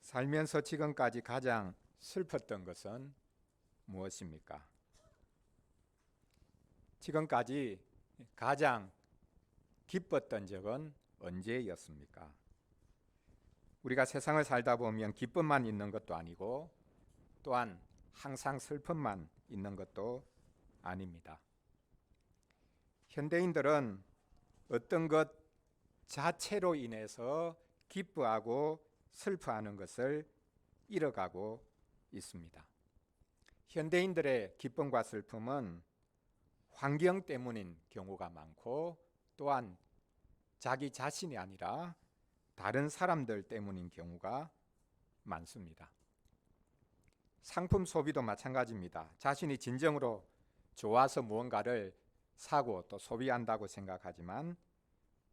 살면서 지금까지 가장 슬펐던 것은 무엇입니까? 지금까지 가장 기뻤던 적은 언제였습니까? 우리가 세상을 살다 보면 기쁨만 있는 것도 아니고 또한 항상 슬픔만 있는 것도 아닙니다. 현대인들은 어떤 것 자체로 인해서 기뻐하고 슬퍼하는 것을 잃어가고 있습니다. 현대인들의 기쁨과 슬픔은 환경 때문인 경우가 많고 또한 자기 자신이 아니라 다른 사람들 때문인 경우가 많습니다. 상품 소비도 마찬가지입니다. 자신이 진정으로 좋아서 무언가를 사고 또 소비한다고 생각하지만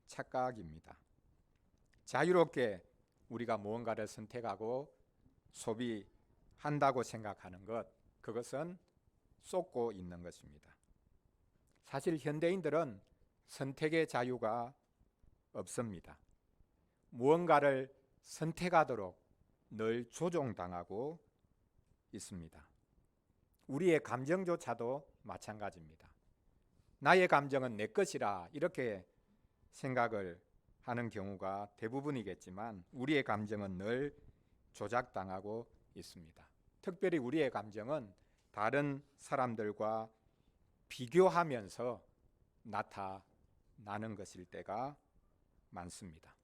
착각입니다. 자유롭게 우리가 무언가를 선택하고 소비한다고 생각하는 것, 그것은 쏟고 있는 것입니다. 사실 현대인들은 선택의 자유가 없습니다. 무언가를 선택하도록 늘 조종당하고 있습니다. 우리의 감정조차도 마찬가지입니다. 나의 감정은 내 것이라 이렇게 생각을 하는 경우가 대부분이겠지만 우리의 감정은 늘 조작당하고 있습니다. 특별히 우리의 감정은 다른 사람들과 비교하면서 나타나는 것일 때가 많습니다.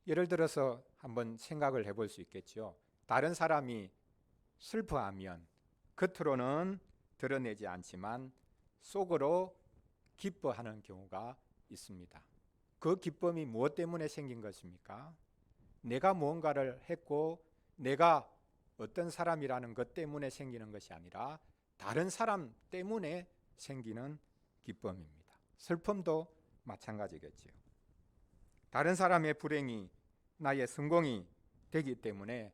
예를 들어서 한번 생각을 해볼 수 있겠죠. 다른 사람이 슬퍼하면 겉으로는 드러내지 않지만 속으로 기뻐하는 경우가 있습니다. 그 기쁨이 무엇 때문에 생긴 것입니까? 내가 무언가를 했고 내가 어떤 사람이라는 것 때문에 생기는 것이 아니라 다른 사람 때문에 생기는 기쁨입니다. 슬픔도 마찬가지겠지요. 다른 사람의 불행이 나의 성공이 되기 때문에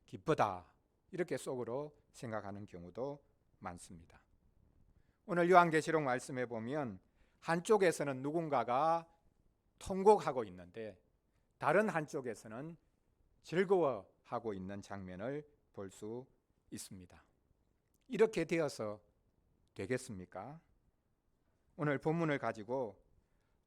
기쁘다 이렇게 속으로 생각하는 경우도 많습니다. 오늘 요한계시록 말씀에 보면 한쪽에서는 누군가가 통곡하고 있는데 다른 한쪽에서는 즐거워하고 있는 장면을 볼 수 있습니다. 이렇게 되어서 되겠습니까? 오늘 본문을 가지고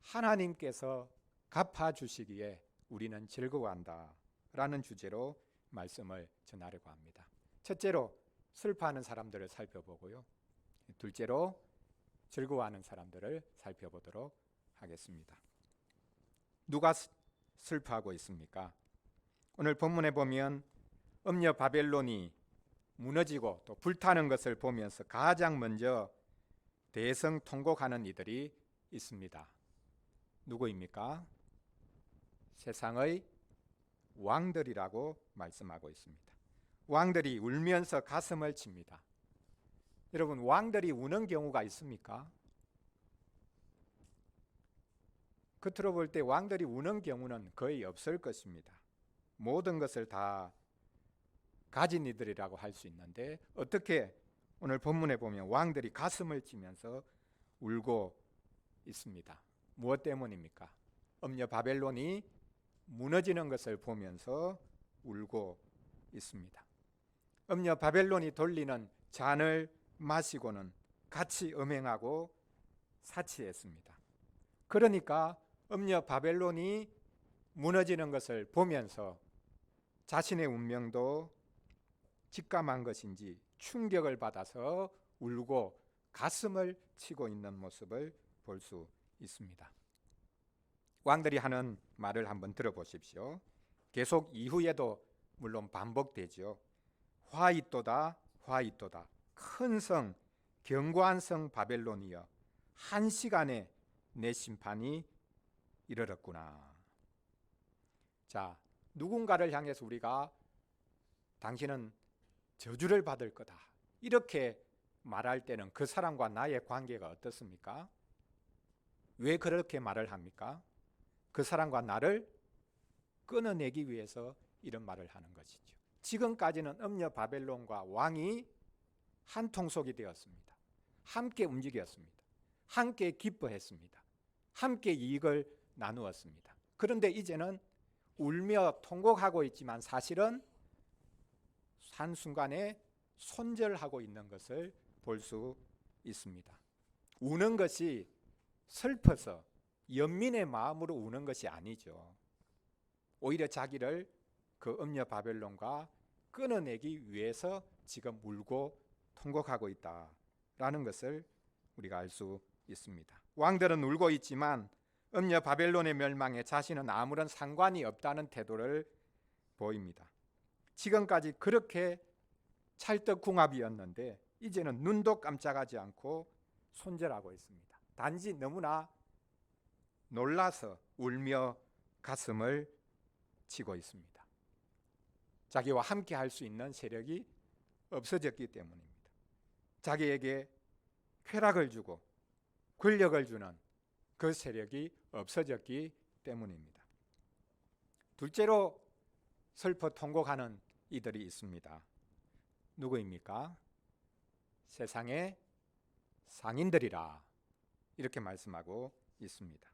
하나님께서 갚아주시기에 우리는 즐거워한다 라는 주제로 말씀을 전하려고 합니다. 첫째로 슬퍼하는 사람들을 살펴보고요. 둘째로 즐거워하는 사람들을 살펴보도록 하겠습니다. 누가 슬퍼하고 있습니까? 오늘 본문에 보면 음녀 바벨론이 무너지고 또 불타는 것을 보면서 가장 먼저 대성통곡하는 이들이 있습니다. 누구입니까? 세상의 왕들이라고 말씀하고 있습니다. 왕들이 울면서 가슴을 칩니다. 여러분, 왕들이 우는 경우가 있습니까? 겉으로 볼 때 왕들이 우는 경우는 거의 없을 것입니다. 모든 것을 다 가진 이들이라고 할 수 있는데 어떻게 오늘 본문에 보면 왕들이 가슴을 치면서 울고 있습니다. 무엇 때문입니까? 음녀 바벨론이 무너지는 것을 보면서 울고 있습니다. 음녀 바벨론이 돌리는 잔을 마시고는 같이 음행하고 사치했습니다. 그러니까 음녀 바벨론이 무너지는 것을 보면서 자신의 운명도 직감한 것인지 충격을 받아서 울고 가슴을 치고 있는 모습을 볼 수 있습니다. 왕들이 하는 말을 한번 들어보십시오. 계속 이후에도 물론 반복되죠. 화이또다 화이또다 큰 성 견고한 성 바벨론이여 한 시간에 내 심판이 이르렀구나. 자, 누군가를 향해서 우리가 당신은 저주를 받을 거다 이렇게 말할 때는 그 사람과 나의 관계가 어떻습니까? 왜 그렇게 말을 합니까? 그 사람과 나를 끊어내기 위해서 이런 말을 하는 것이죠. 지금까지는 음녀 바벨론과 왕이 한 통속이 되었습니다. 함께 움직였습니다. 함께 기뻐했습니다. 함께 이익을 나누었습니다. 그런데 이제는 울며 통곡하고 있지만 사실은 한순간에 손절하고 있는 것을 볼 수 있습니다. 우는 것이 슬퍼서 연민의 마음으로 우는 것이 아니죠. 오히려 자기를 그 음녀 바벨론과 끊어내기 위해서 지금 울고 통곡하고 있다라는 것을 우리가 알 수 있습니다. 왕들은 울고 있지만 음녀 바벨론의 멸망에 자신은 아무런 상관이 없다는 태도를 보입니다. 지금까지 그렇게 찰떡궁합이었는데 이제는 눈도 깜짝하지 않고 손절하고 있습니다. 단지 너무나 놀라서 울며 가슴을 치고 있습니다. 자기와 함께 할 수 있는 세력이 없어졌기 때문입니다. 자기에게 쾌락을 주고 권력을 주는 그 세력이 없어졌기 때문입니다. 둘째로 슬퍼 통곡하는 이들이 있습니다. 누구입니까? 세상의 상인들이라 이렇게 말씀하고 있습니다.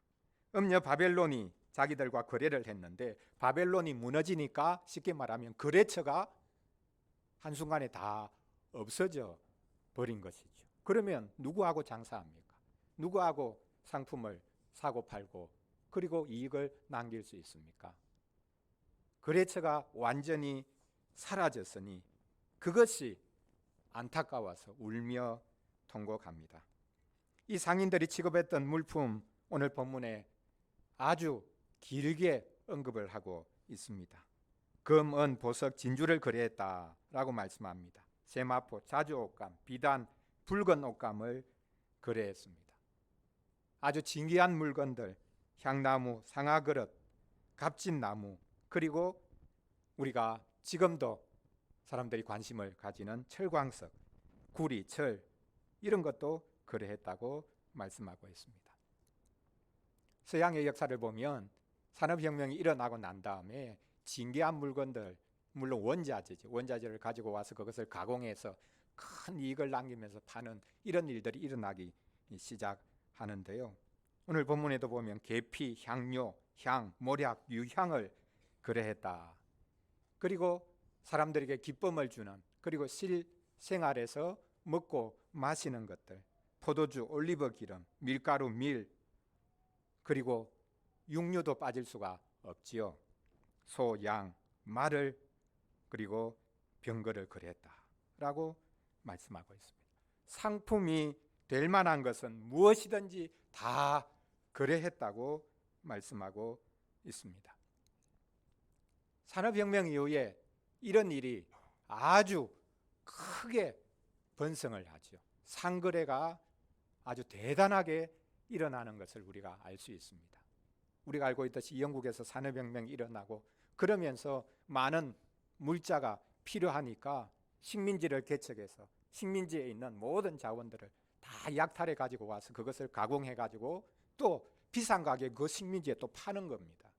음녀 바벨론이 자기들과 거래를 했는데 바벨론이 무너지니까 쉽게 말하면 거래처가 한순간에 다 없어져 버린 것이죠. 그러면 누구하고 장사합니까? 누구하고 상품을 사고 팔고 그리고 이익을 남길 수 있습니까? 거래처가 완전히 사라졌으니 그것이 안타까워서 울며 통곡합니다. 이 상인들이 취급했던 물품 오늘 본문에 아주 길게 언급을 하고 있습니다. 금, 은, 보석, 진주를 거래했다라고 말씀합니다. 세마포, 자주옷감, 비단, 붉은 옷감을 거래했습니다. 아주 진귀한 물건들, 향나무, 상아그릇, 갑진나무, 그리고 우리가 지금도 사람들이 관심을 가지는 철광석, 구리, 철 이런 것도 거래했다고 말씀하고 있습니다. 서양의 역사를 보면 산업혁명이 일어나고 난 다음에 진귀한 물건들, 물론 원자재를 가지고 와서 그것을 가공해서 큰 이익을 남기면서 파는 이런 일들이 일어나기 시작하는데요. 오늘 본문에도 보면 계피, 향료, 향, 모략, 유향을 거래했다. 그리고 사람들에게 기쁨을 주는, 그리고 실생활에서 먹고 마시는 것들, 포도주, 올리브 기름, 밀가루, 밀, 그리고 육류도 빠질 수가 없지요. 소, 양, 말을 그리고 병거를 거래했다라고 말씀하고 있습니다. 상품이 될 만한 것은 무엇이든지 다 거래했다고 말씀하고 있습니다. 산업혁명 이후에 이런 일이 아주 크게 번성을 하죠. 상거래가 아주 대단하게 일어나는 것을 우리가 알 수 있습니다. 우리가 알고 있듯이 영국에서 산업혁명이 일어나고 그러면서 많은 물자가 필요하니까 식민지를 개척해서 식민지에 있는 모든 자원들을 다 약탈해 가지고 와서 그것을 가공해 가지고 또 비싼 가격에 그 식민지에 또 파는 겁니다.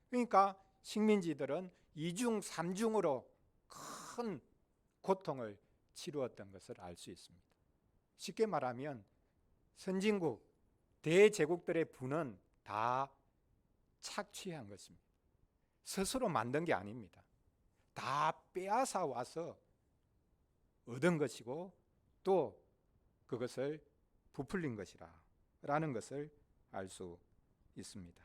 그러니까 식민지들은 이중 삼중으로 큰 고통을 치루었던 것을 알 수 있습니다. 쉽게 말하면 선진국 대제국들의 부는 다 착취한 것입니다. 스스로 만든 게 아닙니다. 다 빼앗아 와서 얻은 것이고 또 그것을 부풀린 것이라는 것을 알 수 있습니다.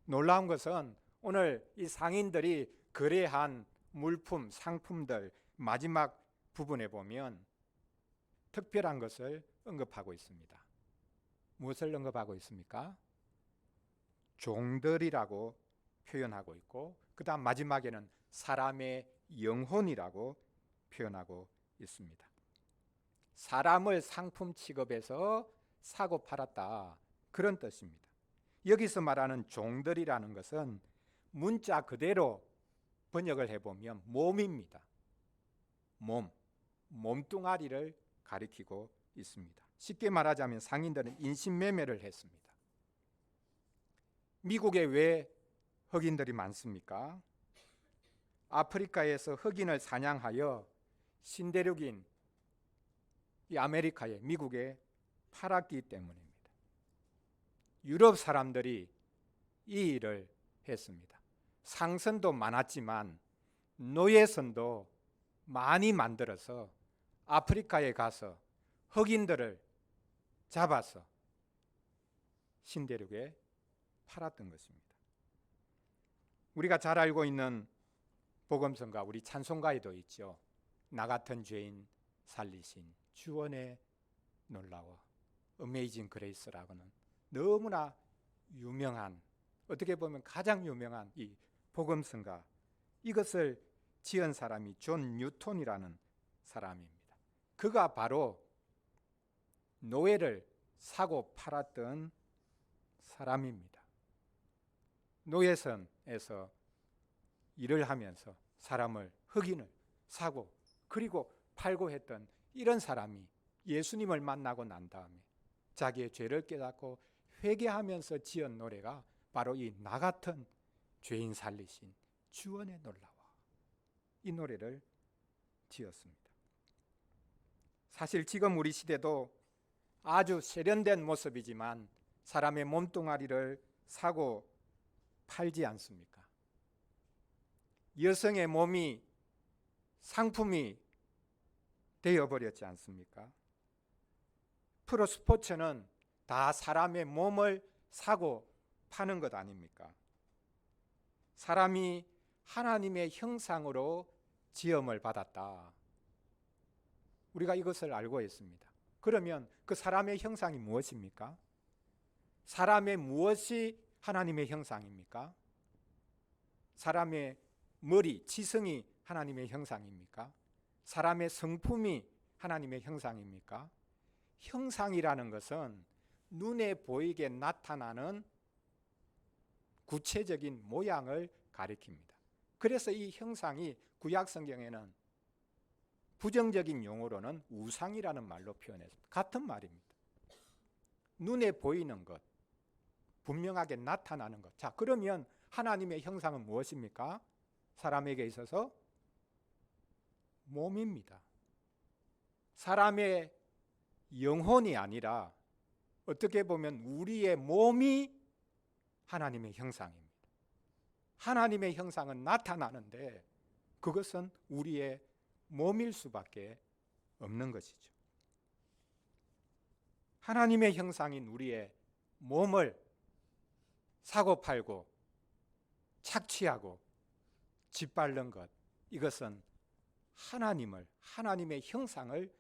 놀라운 것은 오늘 이 상인들이 거래한 물품, 상품들 마지막 부분에 보면 특별한 것을 언급하고 있습니다. 무엇을 언급하고 있습니까? 종들이라고 표현하고 있고 그 다음 마지막에는 사람의 영혼이라고 표현하고 있습니다. 사람을 상품 취급해서 사고 팔았다 그런 뜻입니다. 여기서 말하는 종들이라는 것은 문자 그대로 번역을 해보면 몸입니다. 몸뚱아리를 가리키고 있습니다. 쉽게 말하자면 상인들은 인신매매를 했습니다. 미국에 왜 흑인들이 많습니까? 아프리카에서 흑인을 사냥하여 신대륙인 이 아메리카에 미국에 팔았기 때문입니다. 유럽 사람들이 이 일을 했습니다. 상선도 많았지만 노예선도 많이 만들어서 아프리카에 가서 흑인들을 잡아서 신대륙에 팔았던 것입니다. 우리가 잘 알고 있는 복음성가, 우리 찬송가에도 있죠. 나 같은 죄인 살리신 주원의 놀라워, 어메이징 그레이스라고는 너무나 유명한, 어떻게 보면 가장 유명한 이 복음성가, 이것을 지은 사람이 존 뉴턴이라는 사람입니다. 그가 바로 노예를 사고 팔았던 사람입니다. 노예선에서 일을 하면서 사람을, 흑인을 사고 그리고 팔고 했던 이런 사람이 예수님을 만나고 난 다음에 자기의 죄를 깨닫고 회개하면서 지은 노래가 바로 이 나 같은 죄인 살리신 주원의 놀라워, 이 노래를 지었습니다. 사실 지금 우리 시대도 아주 세련된 모습이지만 사람의 몸뚱아리를 사고 팔지 않습니까? 여성의 몸이 상품이 되어버렸지 않습니까? 프로스포츠는 다 사람의 몸을 사고 파는 것 아닙니까? 사람이 하나님의 형상으로 지음을 받았다, 우리가 이것을 알고 있습니다. 그러면 그 사람의 형상이 무엇입니까? 사람의 무엇이 하나님의 형상입니까? 사람의 머리, 지성이 하나님의 형상입니까? 사람의 성품이 하나님의 형상입니까? 형상이라는 것은 눈에 보이게 나타나는 구체적인 모양을 가리킵니다. 그래서 이 형상이 구약 성경에는 부정적인 용어로는 우상이라는 말로 표현했습니다. 같은 말입니다. 눈에 보이는 것, 분명하게 나타나는 것. 자, 그러면 하나님의 형상은 무엇입니까? 사람에게 있어서 몸입니다. 사람의 영혼이 아니라 어떻게 보면 우리의 몸이 하나님의 형상입니다. 하나님의 형상은 나타나는데 그것은 우리의 몸일 수밖에 없는 것이죠. 하나님의 형상인 우리의 몸을 사고 팔고 착취하고 짓밟는 것, 이것은 하나님의 형상을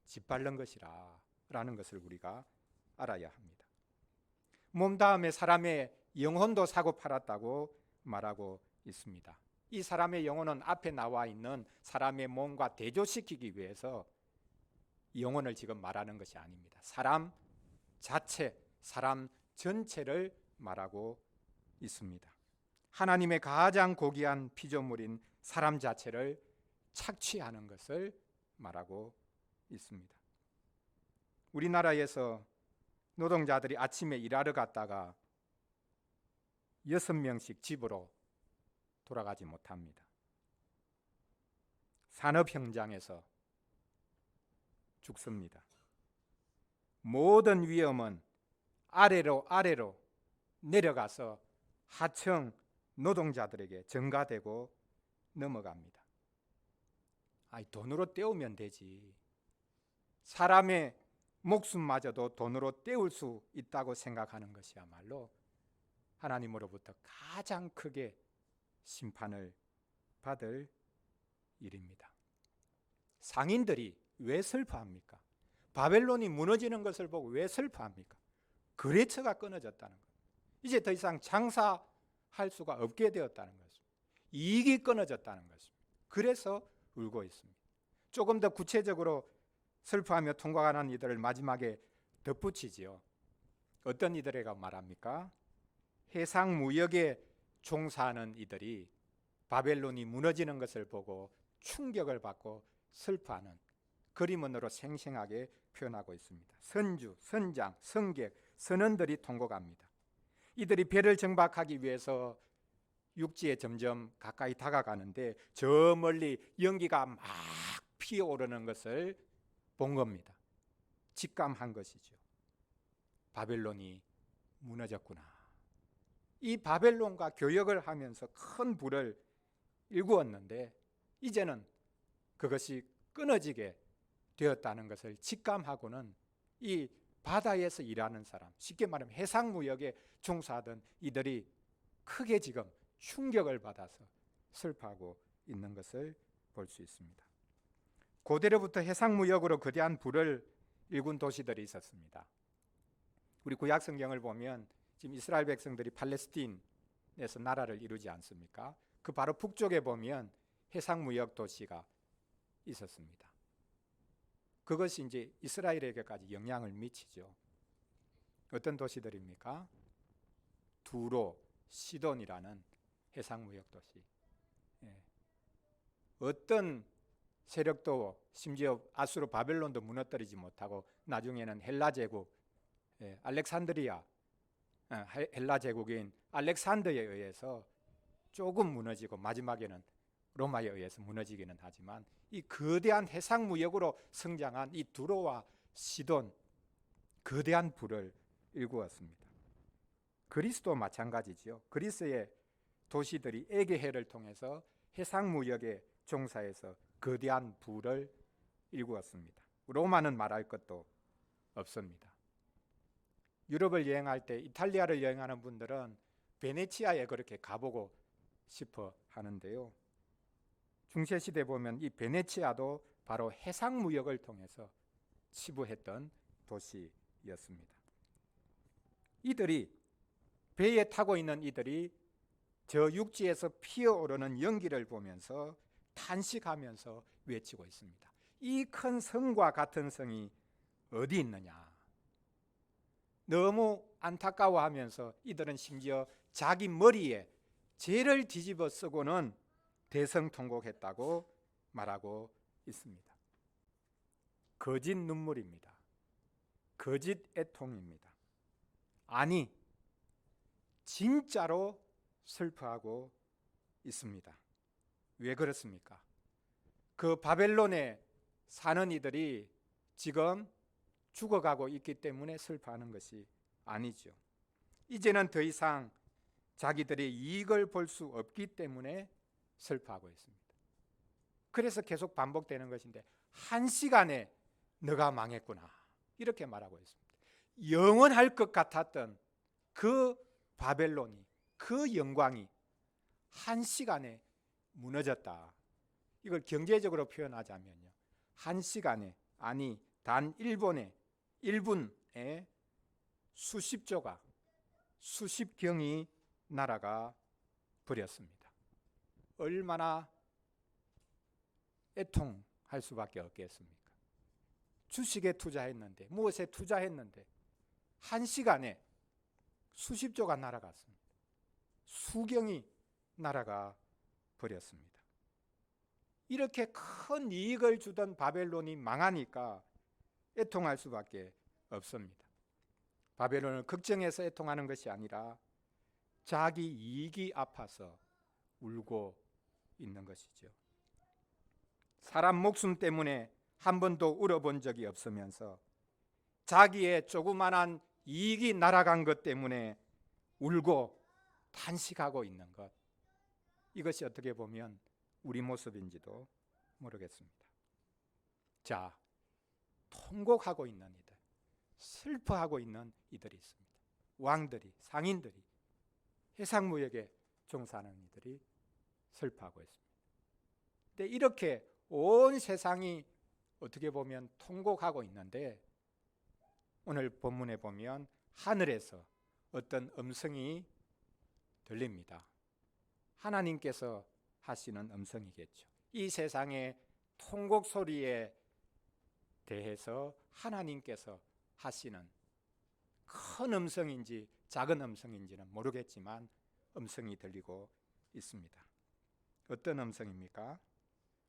짓밟는 것이라 라는 것을 우리가 알아야 합니다. 몸 다음에 사람의 영혼도 사고 팔았다고 말하고 있습니다. 이 사람의 영혼은 앞에 나와 있는 사람의 몸과 대조시키기 위해서 영혼을 지금 말하는 것이 아닙니다. 사람 자체, 사람 전체를 말하고 있습니다. 하나님의 가장 고귀한 피조물인 사람 자체를 착취하는 것을 말하고 있습니다. 우리나라에서 노동자들이 아침에 일하러 갔다가 6명씩 집으로 돌아가지 못합니다. 산업 현장에서 죽습니다. 모든 위험은 아래로 내려가서 하청 노동자들에게 전가되고 넘어갑니다. 돈으로 때우면 되지. 사람의 목숨마저도 돈으로 때울 수 있다고 생각하는 것이야말로 하나님으로부터 가장 크게 심판을 받을 일입니다. 상인들이 왜 슬퍼합니까? 바벨론이 무너지는 것을 보고 왜 슬퍼합니까? 거래처가 끊어졌다는 것. 이제 더 이상 장사할 수가 없게 되었다는 것입니다. 이익이 끊어졌다는 것입니다. 그래서 울고 있습니다. 조금 더 구체적으로 슬퍼하며 통곡하는 이들을 마지막에 덧붙이지요. 어떤 이들에게 말합니까? 해상 무역에 종사하는 이들이 바벨론이 무너지는 것을 보고 충격을 받고 슬퍼하는 그림으로 생생하게 표현하고 있습니다. 선주, 선장, 성객, 선원들이 통곡합니다. 이들이 배를 정박하기 위해서 육지에 점점 가까이 다가가는데 저 멀리 연기가 막 피어오르는 것을 본 겁니다. 직감한 것이죠. 바벨론이 무너졌구나. 이 바벨론과 교역을 하면서 큰 부를 일구었는데 이제는 그것이 끊어지게 되었다는 것을 직감하고는 이 바다에서 일하는 사람, 쉽게 말하면 해상무역에 종사하던 이들이 크게 지금 충격을 받아서 슬퍼하고 있는 것을 볼 수 있습니다. 고대로부터 해상무역으로 거대한 부를 일군 도시들이 있었습니다. 우리 구약 성경을 보면 지금 이스라엘 백성들이 팔레스틴에서 나라를 이루지 않습니까? 그 바로 북쪽에 보면 해상무역 도시가 있었습니다. 그것이 이제 이스라엘에게까지 영향을 미치죠. 어떤 도시들입니까? 두로, 시돈이라는 해상무역 도시. 어떤 세력도 심지어 아수르 바벨론도 무너뜨리지 못하고 나중에는 헬라 제국, 알렉산드리아 헬라 제국인 알렉산더에 의해서 조금 무너지고 마지막에는 로마에 의해서 무너지기는 하지만 이 거대한 해상무역으로 성장한 이 두로와 시돈, 거대한 부를 일구었습니다. 그리스도 마찬가지죠. 그리스의 도시들이 에게해를 통해서 해상무역에 종사해서 거대한 부를 일구었습니다. 로마는 말할 것도 없습니다. 유럽을 여행할 때 이탈리아를 여행하는 분들은 베네치아에 그렇게 가보고 싶어 하는데요. 중세시대 보면 이 베네치아도 바로 해상무역을 통해서 치부했던 도시였습니다. 이들이 배에 타고 있는 이들이 저 육지에서 피어오르는 연기를 보면서 탄식하면서 외치고 있습니다. 이 큰 성과 같은 성이 어디 있느냐. 너무 안타까워하면서 이들은 심지어 자기 머리에 죄를 뒤집어 쓰고는 대성통곡했다고 말하고 있습니다. 거짓 눈물입니다. 거짓 애통입니다. 아니, 진짜로 슬퍼하고 있습니다. 왜 그렇습니까? 그 바벨론에 사는 이들이 지금 죽어가고 있기 때문에 슬퍼하는 것이 아니죠. 이제는 더 이상 자기들의 이익을 볼 수 없기 때문에 슬퍼하고 있습니다. 그래서 계속 반복되는 것인데 한 시간에 너가 망했구나 이렇게 말하고 있습니다. 영원할 것 같았던 그 바벨론이, 그 영광이 한 시간에 무너졌다. 이걸 경제적으로 표현하자면요, 한 시간에, 아니 단 1분에 수십 조가, 수십 경이 날아가 버렸습니다. 얼마나 애통할 수밖에 없겠습니까? 주식에 투자했는데, 무엇에 투자했는데 한 시간에 수십 조가 날아갔습니다. 수경이 날아가 버렸습니다. 이렇게 큰 이익을 주던 바벨론이 망하니까 애통할 수밖에 없습니다. 바벨론을 걱정해서 애통하는 것이 아니라 자기 이익이 아파서 울고 있는 것이죠. 사람 목숨 때문에 한 번도 울어본 적이 없으면서 자기의 조그만한 이익이 날아간 것 때문에 울고 탄식하고 있는 것, 이것이 어떻게 보면 우리 모습인지도 모르겠습니다. 자, 통곡하고 있는 이들, 슬퍼하고 있는 이들이 있습니다. 왕들이, 상인들이, 해상무역에 종사하는 이들이 슬퍼하고 있습니다. 근데 이렇게 온 세상이 어떻게 보면 통곡하고 있는데 오늘 본문에 보면 하늘에서 어떤 음성이 들립니다. 하나님께서 하시는 음성이겠죠. 이 세상의 통곡 소리에 대해서 하나님께서 하시는 큰 음성인지 작은 음성인지는 모르겠지만 음성이 들리고 있습니다. 어떤 음성입니까?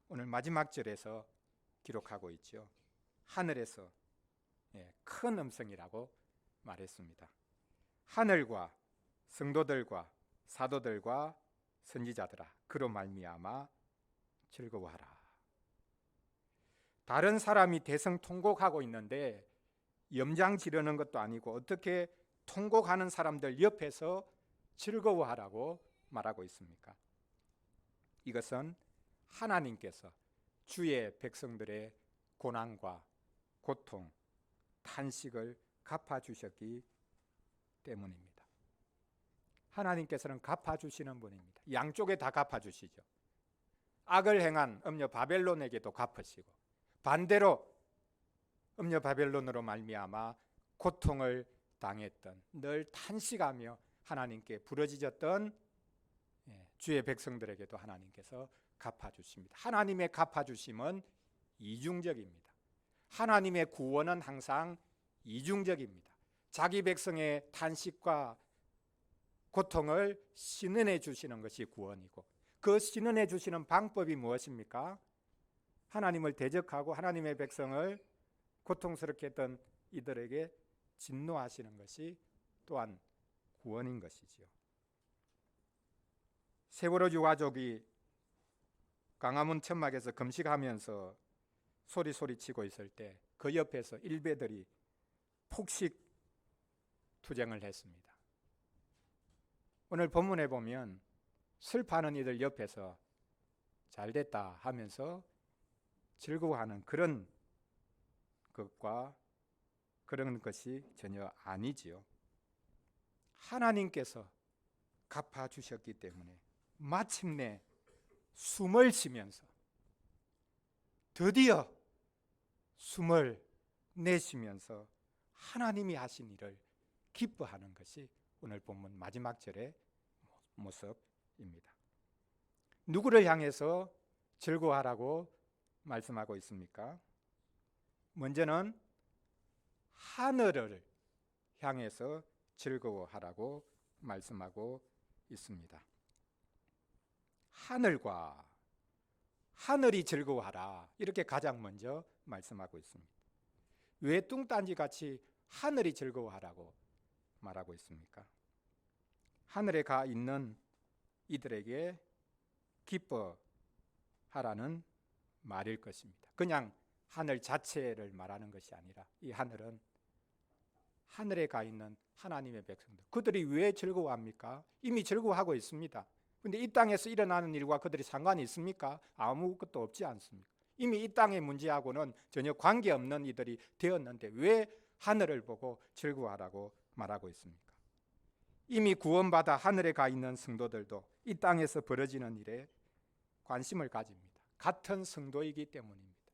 오늘 마지막 절에서 기록하고 있죠. 하늘에서 큰 음성이라고 말했습니다. 하늘과 성도들과 사도들과 선지자들아, 그로 말미암아 즐거워하라. 다른 사람이 대성통곡하고 있는데 염장 지르는 것도 아니고 어떻게 통곡하는 사람들 옆에서 즐거워하라고 말하고 있습니까? 이것은 하나님께서 주의 백성들의 고난과 고통, 탄식을 갚아주셨기 때문입니다. 하나님께서는 갚아주시는 분입니다. 양쪽에 다 갚아주시죠. 악을 행한 음녀 바벨론에게도 갚으시고, 반대로 음녀 바벨론으로 말미암아 고통을 당했던, 늘 탄식하며 하나님께 부르짖었던 주의 백성들에게도 하나님께서 갚아주십니다. 하나님의 갚아주심은 이중적입니다. 하나님의 구원은 항상 이중적입니다. 자기 백성의 탄식과 고통을 신은해 주시는 것이 구원이고, 그 신은해 주시는 방법이 무엇입니까? 하나님을 대적하고 하나님의 백성을 고통스럽게 했던 이들에게 진노하시는 것이 또한 구원인 것이지요. 세월호 유가족이 광화문 천막에서 금식하면서 소리치고 있을 때 그 옆에서 일베들이 폭식 투쟁을 했습니다. 오늘 본문에 보면 슬퍼하는 이들 옆에서 잘됐다 하면서 즐거워하는 그런 것이 전혀 아니지요. 하나님께서 갚아주셨기 때문에 마침내 숨을 쉬면서 드디어 숨을 내쉬면서 하나님이 하신 일을 기뻐하는 것이 오늘 본문 마지막 절의 모습입니다. 누구를 향해서 즐거워하라고 말씀하고 있습니까? 먼저는 하늘을 향해서 즐거워하라고 말씀하고 있습니다. 하늘이 즐거워하라, 이렇게 가장 먼저 말씀하고 있습니다. 왜 뚱딴지같이 하늘이 즐거워하라고 말하고 있습니까? 하늘에 가 있는 이들에게 기뻐하라는 말일 것입니다. 그냥 하늘 자체를 말하는 것이 아니라 이 하늘은 하늘에 가 있는 하나님의 백성들, 그들이 왜 즐거워합니까? 이미 즐거워하고 있습니다. 그런데 이 땅에서 일어나는 일과 그들이 상관이 있습니까? 아무것도 없지 않습니까? 이미 이 땅의 문제하고는 전혀 관계없는 이들이 되었는데 왜 하늘을 보고 즐거워하라고 말하고 있습니까? 이미 구원받아 하늘에 가 있는 성도들도 이 땅에서 벌어지는 일에 관심을 가집니다. 같은 성도이기 때문입니다.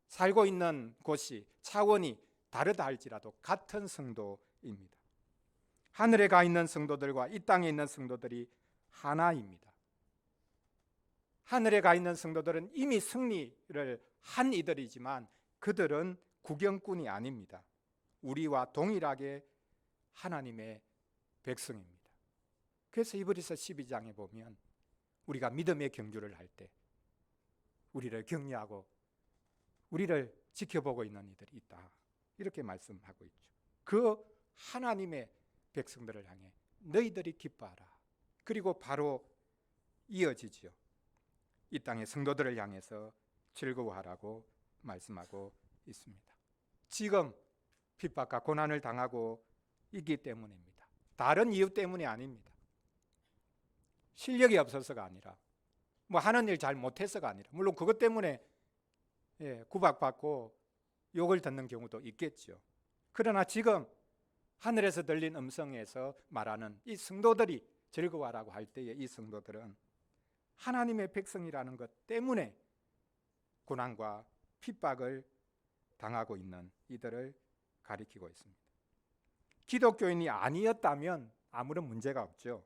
살고 있는 곳이 차원이 다르다 할지라도 같은 성도입니다. 하늘에 가 있는 성도들과 이 땅에 있는 성도들이 하나입니다. 하늘에 가 있는 성도들은 이미 승리를 한 이들이지만 그들은 구경꾼이 아닙니다. 우리와 동일하게 하나님의 백성입니다. 그래서 히브리서 12장에 보면 우리가 믿음의 경주를 할 때 우리를 격려하고 우리를 지켜보고 있는 이들이 있다, 이렇게 말씀하고 있죠. 그 하나님의 백성들을 향해 너희들이 기뻐하라. 그리고 바로 이어지죠. 이 땅의 성도들을 향해서 즐거워하라고 말씀하고 있습니다. 지금 핍박과 고난을 당하고 있기 때문입니다. 다른 이유 때문이 아닙니다. 실력이 없어서가 아니라 하는 일 잘 못해서가 아니라, 물론 그것 때문에 구박받고 욕을 듣는 경우도 있겠죠. 그러나 지금 하늘에서 들린 음성에서 말하는 이 성도들이 즐거워하라고 할 때에 이 성도들은 하나님의 백성이라는 것 때문에 고난과 핍박을 당하고 있는 이들을 가리키고 있습니다. 기독교인이 아니었다면 아무런 문제가 없죠.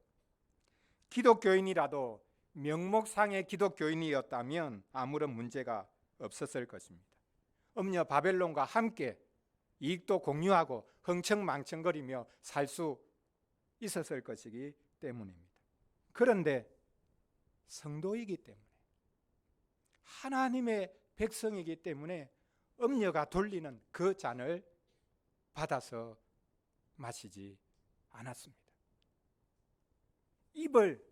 기독교인이라도 명목상의 기독교인이었다면 아무런 문제가 없었을 것입니다. 음녀 바벨론과 함께 이익도 공유하고 흥청망청거리며 살 수 있었을 것이기 때문입니다. 그런데 성도이기 때문에, 하나님의 백성이기 때문에 음녀가 돌리는 그 잔을 받아서 마시지 않았습니다. 입을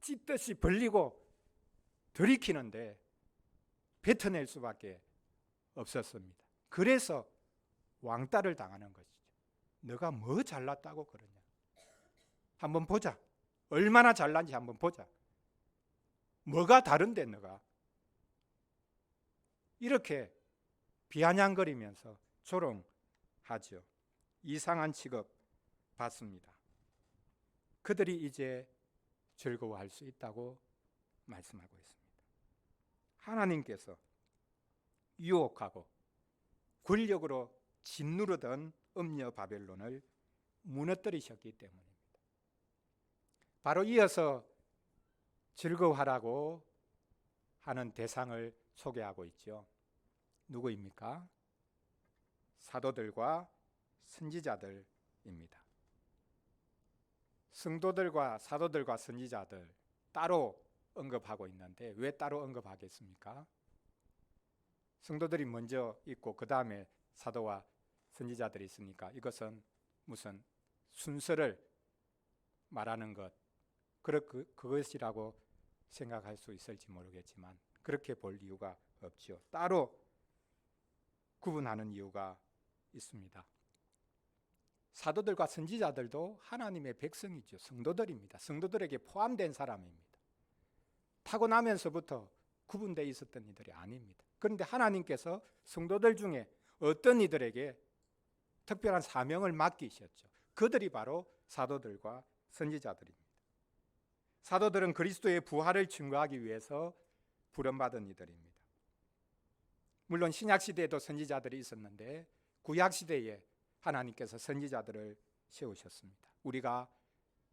찢듯이 벌리고 들이키는데 뱉어낼 수밖에 없었습니다. 그래서 왕따를 당하는 것이죠. 너가 뭐 잘났다고 그러냐? 한번 보자. 얼마나 잘난지 한번 보자. 뭐가 다른데 너가? 이렇게 비아냥거리면서 조롱하죠. 이상한 취급 받습니다. 그들이 이제 즐거워할 수 있다고 말씀하고 있습니다. 하나님께서 유혹하고 권력으로 짓누르던 음녀 바벨론을 무너뜨리셨기 때문입니다. 바로 이어서 즐거워하라고 하는 대상을 소개하고 있죠. 누구입니까? 사도들과 선지자들입니다. 성도들과 사도들과 선지자들 따로 언급하고 있는데 왜 따로 언급하겠습니까? 성도들이 먼저 있고 그 다음에 사도와 선지자들이 있으니까 이것은 무슨 순서를 말하는 것, 그것이라고 생각할 수 있을지 모르겠지만 그렇게 볼 이유가 없죠. 따로 구분하는 이유가 있습니다. 사도들과 선지자들도 하나님의 백성이죠. 성도들입니다. 성도들에게 포함된 사람입니다. 타고나면서부터 구분되어 있었던 이들이 아닙니다. 그런데 하나님께서 성도들 중에 어떤 이들에게 특별한 사명을 맡기셨죠. 그들이 바로 사도들과 선지자들입니다. 사도들은 그리스도의 부활을 증거하기 위해서 부름받은 이들입니다. 물론 신약시대에도 선지자들이 있었는데 구약시대에 하나님께서 선지자들을 세우셨습니다. 우리가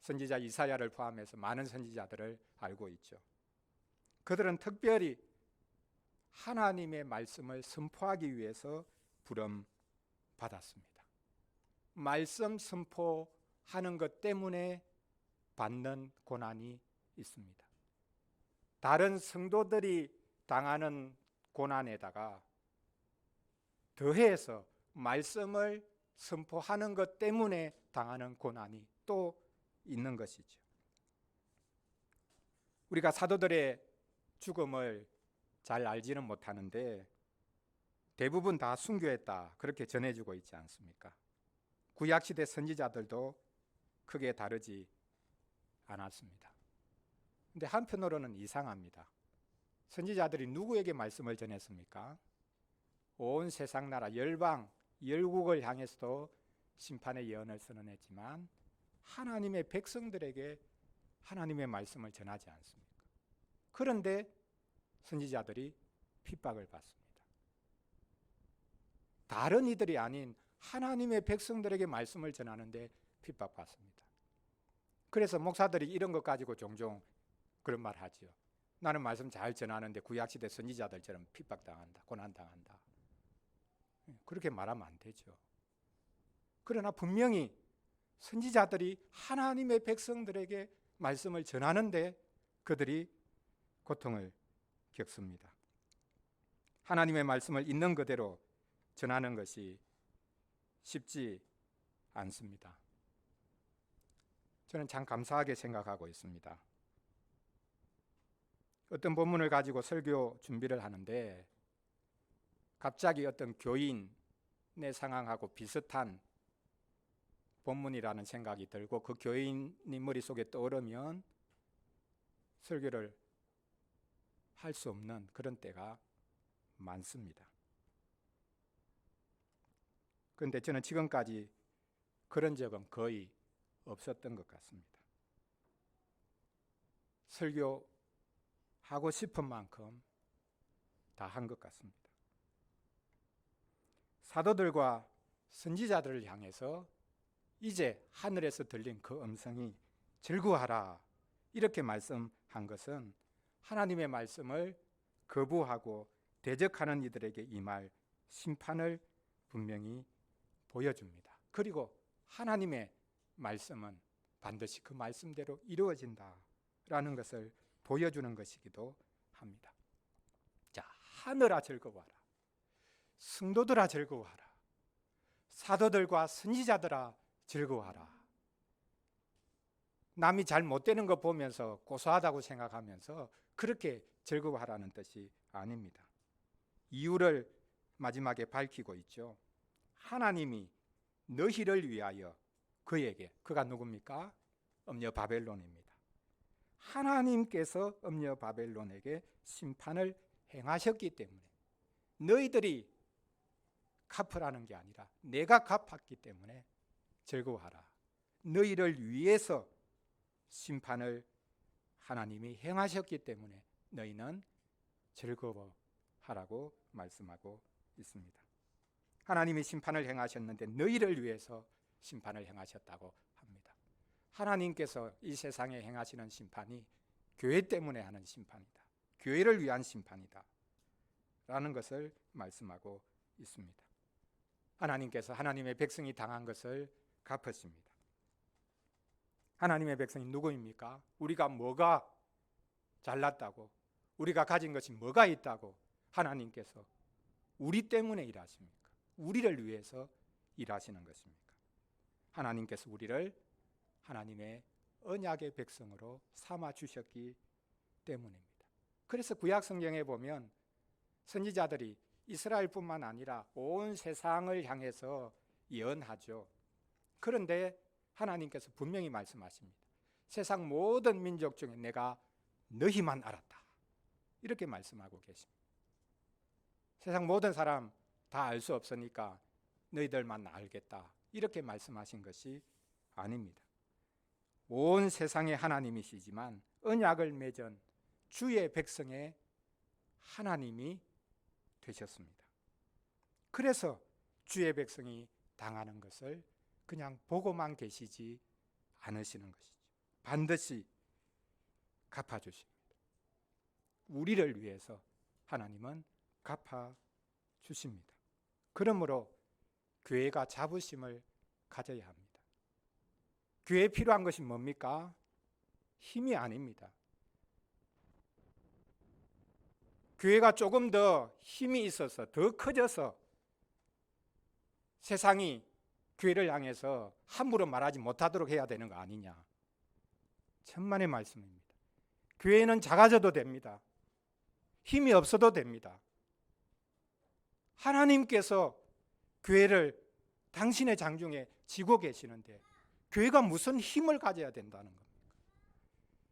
선지자 이사야를 포함해서 많은 선지자들을 알고 있죠. 그들은 특별히 하나님의 말씀을 선포하기 위해서 부름받았습니다. 말씀 선포하는 것 때문에 받는 고난이 있습니다. 다른 성도들이 당하는 고난에다가 더해서 말씀을 선포하는 것 때문에 당하는 고난이 또 있는 것이죠. 우리가 사도들의 죽음을 잘 알지는 못하는데 대부분 다 순교했다 그렇게 전해지고 있지 않습니까? 구약시대 선지자들도 크게 다르지 않았습니다. 근데 한편으로는 이상합니다. 선지자들이 누구에게 말씀을 전했습니까? 온 세상 나라 열방 열국을 향해서도 심판의 예언을 선언했지만 하나님의 백성들에게 하나님의 말씀을 전하지 않습니까? 그런데 선지자들이 핍박을 받습니다. 다른 이들이 아닌 하나님의 백성들에게 말씀을 전하는데 핍박받습니다. 그래서 목사들이 이런 것 가지고 종종 그런 말 하죠. 나는 말씀 잘 전하는데 구약시대 선지자들처럼 핍박당한다, 고난당한다. 그렇게 말하면 안 되죠. 그러나 분명히 선지자들이 하나님의 백성들에게 말씀을 전하는데 그들이 고통을 겪습니다. 하나님의 말씀을 있는 그대로 전하는 것이 쉽지 않습니다. 저는 참 감사하게 생각하고 있습니다. 어떤 본문을 가지고 설교 준비를 하는데 갑자기 어떤 교인의 상황하고 비슷한 본문이라는 생각이 들고 그 교인이 머릿속에 떠오르면 설교를 할 수 없는 그런 때가 많습니다. 그런데 저는 지금까지 그런 적은 거의 없었던 것 같습니다. 설교하고 싶은 만큼 다 한 것 같습니다. 사도들과 선지자들을 향해서 이제 하늘에서 들린 그 음성이 즐거워하라 이렇게 말씀한 것은 하나님의 말씀을 거부하고 대적하는 이들에게 임할 심판을 분명히 보여줍니다. 그리고 하나님의 말씀은 반드시 그 말씀대로 이루어진다라는 것을 보여주는 것이기도 합니다. 자, 하늘아 즐거워하라. 성도들아 즐거워하라. 사도들과 선지자들아 즐거워하라. 남이 잘 못되는 거 보면서 고소하다고 생각하면서 그렇게 즐거워하라는 뜻이 아닙니다. 이유를 마지막에 밝히고 있죠. 하나님이 너희를 위하여 그에게, 그가 누굽니까? 음녀 바벨론입니다. 하나님께서 음녀 바벨론에게 심판을 행하셨기 때문에 너희들이 갚으라는 게 아니라 내가 갚았기 때문에 즐거워하라. 너희를 위해서 심판을 하나님이 행하셨기 때문에 너희는 즐거워하라고 말씀하고 있습니다. 하나님이 심판을 행하셨는데 너희를 위해서 심판을 행하셨다고 합니다. 하나님께서 이 세상에 행하시는 심판이 교회 때문에 하는 심판이다. 교회를 위한 심판이다 라는 것을 말씀하고 있습니다. 하나님께서 하나님의 백성이 당한 것을 갚으십니다. 하나님의 백성이 누구입니까? 우리가 뭐가 잘났다고, 우리가 가진 것이 뭐가 있다고 하나님께서 우리 때문에 일하십니까? 우리를 위해서 일하시는 것입니까? 하나님께서 우리를 하나님의 언약의 백성으로 삼아 주셨기 때문입니다. 그래서 구약 성경에 보면 선지자들이 이스라엘뿐만 아니라 온 세상을 향해서 예언하죠. 그런데 하나님께서 분명히 말씀하십니다. 세상 모든 민족 중에 내가 너희만 알았다. 이렇게 말씀하고 계십니다. 세상 모든 사람 다 알 수 없으니까 너희들만 알겠다. 이렇게 말씀하신 것이 아닙니다. 온 세상의 하나님이시지만 언약을 맺은 주의 백성의 하나님이 되셨습니다. 그래서 주의 백성이 당하는 것을 그냥 보고만 계시지 않으시는 것이죠. 반드시 갚아주십니다. 우리를 위해서 하나님은 갚아주십니다. 그러므로 교회가 자부심을 가져야 합니다. 교회에 필요한 것이 뭡니까? 힘이 아닙니다. 교회가 조금 더 힘이 있어서 더 커져서 세상이 교회를 향해서 함부로 말하지 못하도록 해야 되는 거 아니냐. 천만의 말씀입니다. 교회는 작아져도 됩니다. 힘이 없어도 됩니다. 하나님께서 교회를 당신의 장중에 지고 계시는데 교회가 무슨 힘을 가져야 된다는 겁니까?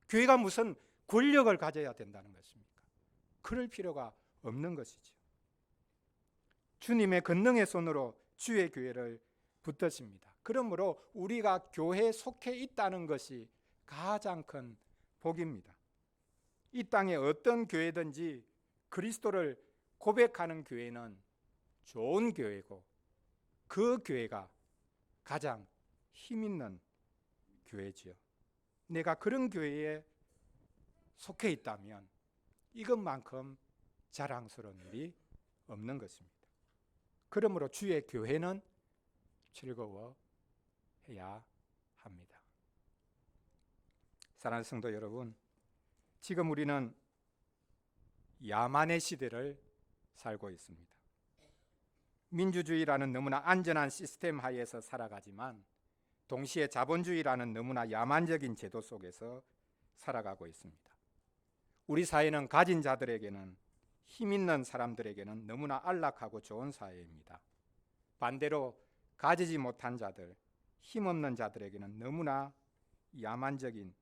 교회가 무슨 권력을 가져야 된다는 것입니까? 그럴 필요가 없는 것이죠. 주님의 권능의 손으로 주의 교회를 붙드십니다. 그러므로 우리가 교회에 속해 있다는 것이 가장 큰 복입니다. 이 땅에 어떤 교회든지 그리스도를 고백하는 교회는 좋은 교회고 그 교회가 가장 힘 있는 교회지요. 내가 그런 교회에 속해 있다면 이것만큼 자랑스러운 일이 없는 것입니다. 그러므로 주의 교회는 즐거워해야 합니다. 사랑하는 성도 여러분, 지금 우리는 야만의 시대를 살고 있습니다. 민주주의라는 너무나 안전한 시스템 하에서 살아가지만 동시에 자본주의라는 너무나 야만적인 제도 속에서 살아가고 있습니다. 우리 사회는 가진 자들에게는, 힘 있는 사람들에게는 너무나 안락하고 좋은 사회입니다. 반대로 가지지 못한 자들, 힘없는 자들에게는 너무나 야만적인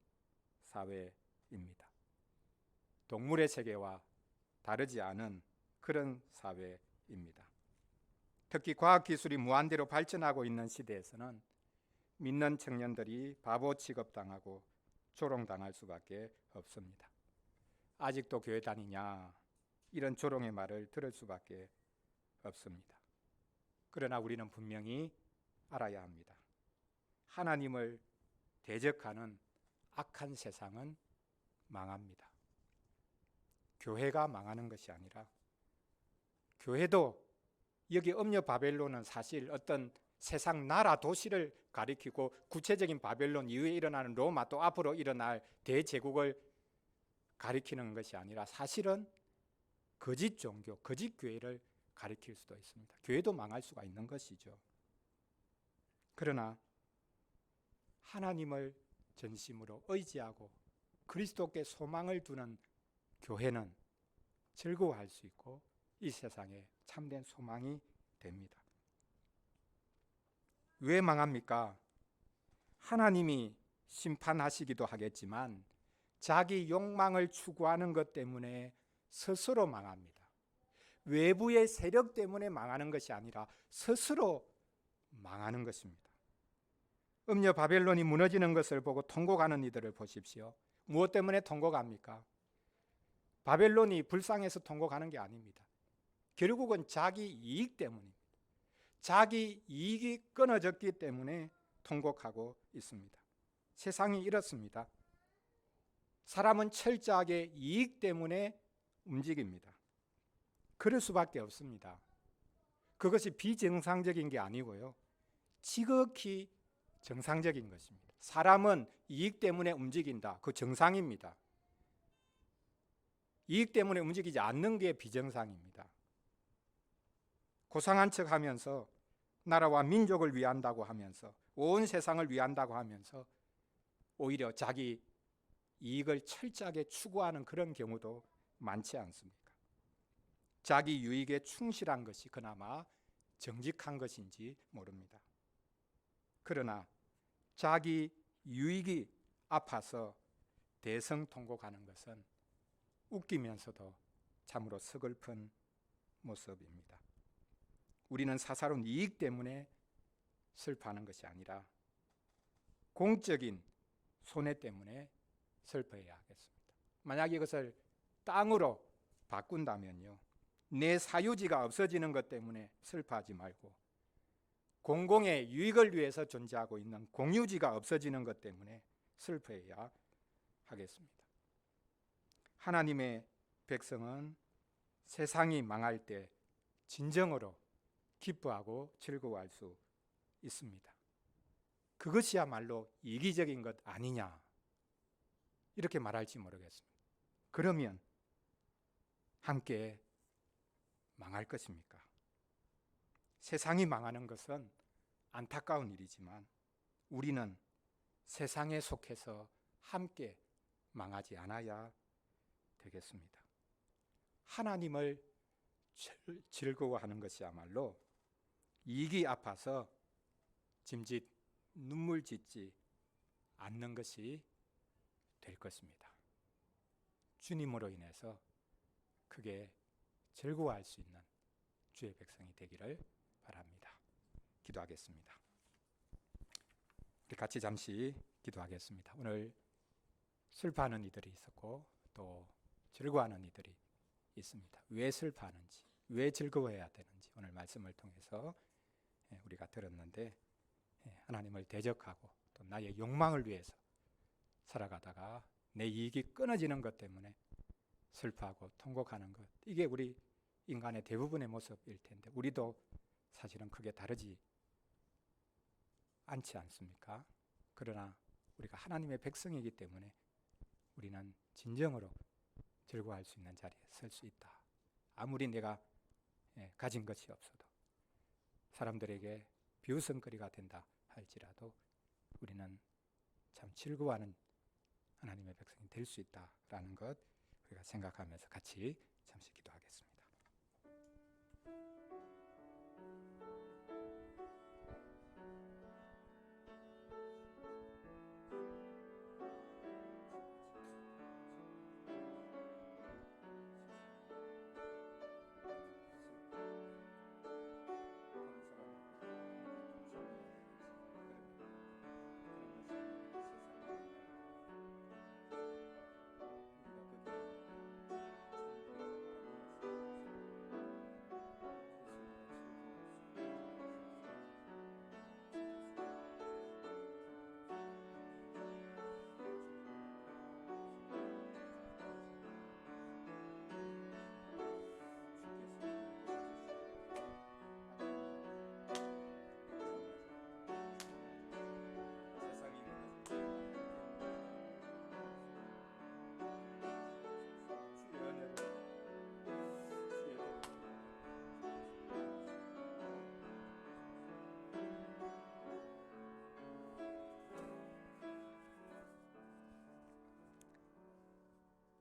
사회입니다. 동물의 세계와 다르지 않은 그런 사회입니다. 특히 과학기술이 무한대로 발전하고 있는 시대에서는 믿는 청년들이 바보 취급당하고 조롱당할 수밖에 없습니다. 아직도 교회 다니냐, 이런 조롱의 말을 들을 수밖에 없습니다. 그러나 우리는 분명히 알아야 합니다. 하나님을 대적하는 악한 세상은 망합니다. 교회가 망하는 것이 아니라, 교회도 여기 음녀 바벨론은 사실 어떤 세상 나라 도시를 가리키고 구체적인 바벨론 이후에 일어나는 로마 또 앞으로 일어날 대제국을 가리키는 것이 아니라 사실은 거짓 종교, 거짓 교회를 가리킬 수도 있습니다. 교회도 망할 수가 있는 것이죠. 그러나 하나님을 전심으로 의지하고 그리스도께 소망을 두는 교회는 즐거워할 수 있고 이 세상에 참된 소망이 됩니다. 왜 망합니까? 하나님이 심판하시기도 하겠지만 자기 욕망을 추구하는 것 때문에 스스로 망합니다. 외부의 세력 때문에 망하는 것이 아니라 스스로 망하는 것입니다. 음녀 바벨론이 무너지는 것을 보고 통곡하는 이들을 보십시오. 무엇 때문에 통곡합니까? 바벨론이 불쌍해서 통곡하는 게 아닙니다. 결국은 자기 이익 때문입니다. 자기 이익이 끊어졌기 때문에 통곡하고 있습니다. 세상이 이렇습니다. 사람은 철저하게 이익 때문에 움직입니다. 그럴 수밖에 없습니다. 그것이 비정상적인 게 아니고요, 지극히 정상적인 것입니다. 사람은 이익 때문에 움직인다. 그 정상입니다. 이익 때문에 움직이지 않는 게 비정상입니다. 고상한 척 하면서 나라와 민족을 위한다고 하면서 온 세상을 위한다고 하면서 오히려 자기 이익을 철저하게 추구하는 그런 경우도 많지 않습니까? 자기 유익에 충실한 것이 그나마 정직한 것인지 모릅니다. 그러나 자기 유익이 아파서 대성통곡하는 것은 웃기면서도 참으로 서글픈 모습입니다. 우리는 사사로운 이익 때문에 슬퍼하는 것이 아니라 공적인 손해 때문에 슬퍼해야 하겠습니다. 만약 이것을 땅으로 바꾼다면요, 내 사유지가 없어지는 것 때문에 슬퍼하지 말고 공공의 유익을 위해서 존재하고 있는 공유지가 없어지는 것 때문에 슬퍼해야 하겠습니다. 하나님의 백성은 세상이 망할 때 진정으로 기뻐하고 즐거워할 수 있습니다. 그것이야말로 이기적인 것 아니냐, 이렇게 말할지 모르겠습니다. 그러면 함께 망할 것입니까? 세상이 망하는 것은 안타까운 일이지만 우리는 세상에 속해서 함께 망하지 않아야 되겠습니다. 하나님을 즐거워하는 것이야말로 이익이 아파서 짐짓 눈물 짓지 않는 것이 될 것입니다. 주님으로 인해서 크게 즐거워할 수 있는 주의 백성이 되기를 바랍니다. 기도하겠습니다. 우리 같이 잠시 기도하겠습니다. 오늘 슬퍼하는 이들이 있었고 또 즐거워하는 이들이 있습니다. 왜 슬퍼하는지, 왜 즐거워해야 되는지 오늘 말씀을 통해서 우리가 들었는데, 하나님을 대적하고 또 나의 욕망을 위해서 살아가다가 내 이익이 끊어지는 것 때문에 슬퍼하고 통곡하는 것, 이게 우리 인간의 대부분의 모습일 텐데 우리도 사실은 크게 다르지 않지 않습니까? 그러나 우리가 하나님의 백성이기 때문에 우리는 진정으로 즐거워할 수 있는 자리에 설 수 있다. 아무리 내가 가진 것이 없어도 사람들에게 비웃음거리가 된다 할지라도 우리는 참 즐거워하는 하나님의 백성이 될 수 있다라는 것 우리가 생각하면서 같이 잠시 기도하겠습니다.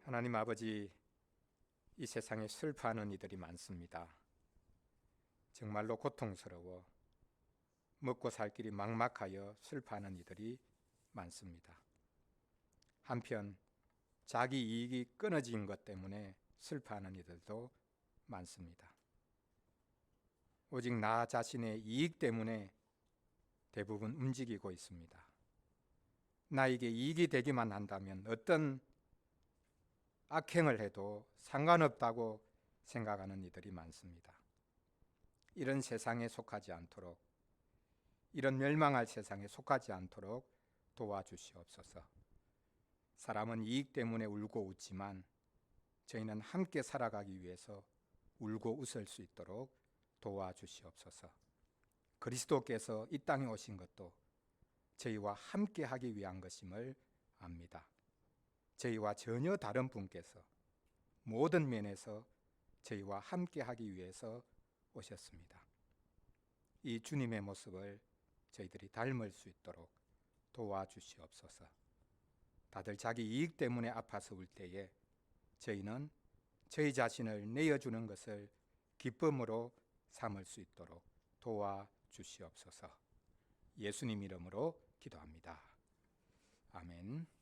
하나님 아버지, 이 세상에 슬퍼하는 이들이 많습니다. 정말로 고통스러워 먹고 살 길이 막막하여 슬퍼하는 이들이 많습니다. 한편 자기 이익이 끊어진 것 때문에 슬퍼하는 이들도 많습니다. 오직 나 자신의 이익 때문에 대부분 움직이고 있습니다. 나에게 이익이 되기만 한다면 어떤 악행을 해도 상관없다고 생각하는 이들이 많습니다. 이런 세상에 속하지 않도록, 이런 멸망할 세상에 속하지 않도록 도와주시옵소서. 사람은 이익 때문에 울고 웃지만 저희는 함께 살아가기 위해서 울고 웃을 수 있도록 도와주시옵소서. 그리스도께서 이 땅에 오신 것도 저희와 함께 하기 위한 것임을 압니다. 저희와 전혀 다른 분께서 모든 면에서 저희와 함께 하기 위해서 오셨습니다. 이 주님의 모습을 저희들이 닮을 수 있도록 도와주시옵소서. 다들 자기 이익 때문에 아파서 울 때에 저희는 저희 자신을 내어주는 것을 기쁨으로 삼을 수 있도록 도와주시옵소서. 예수님 이름으로 기도합니다. 아멘.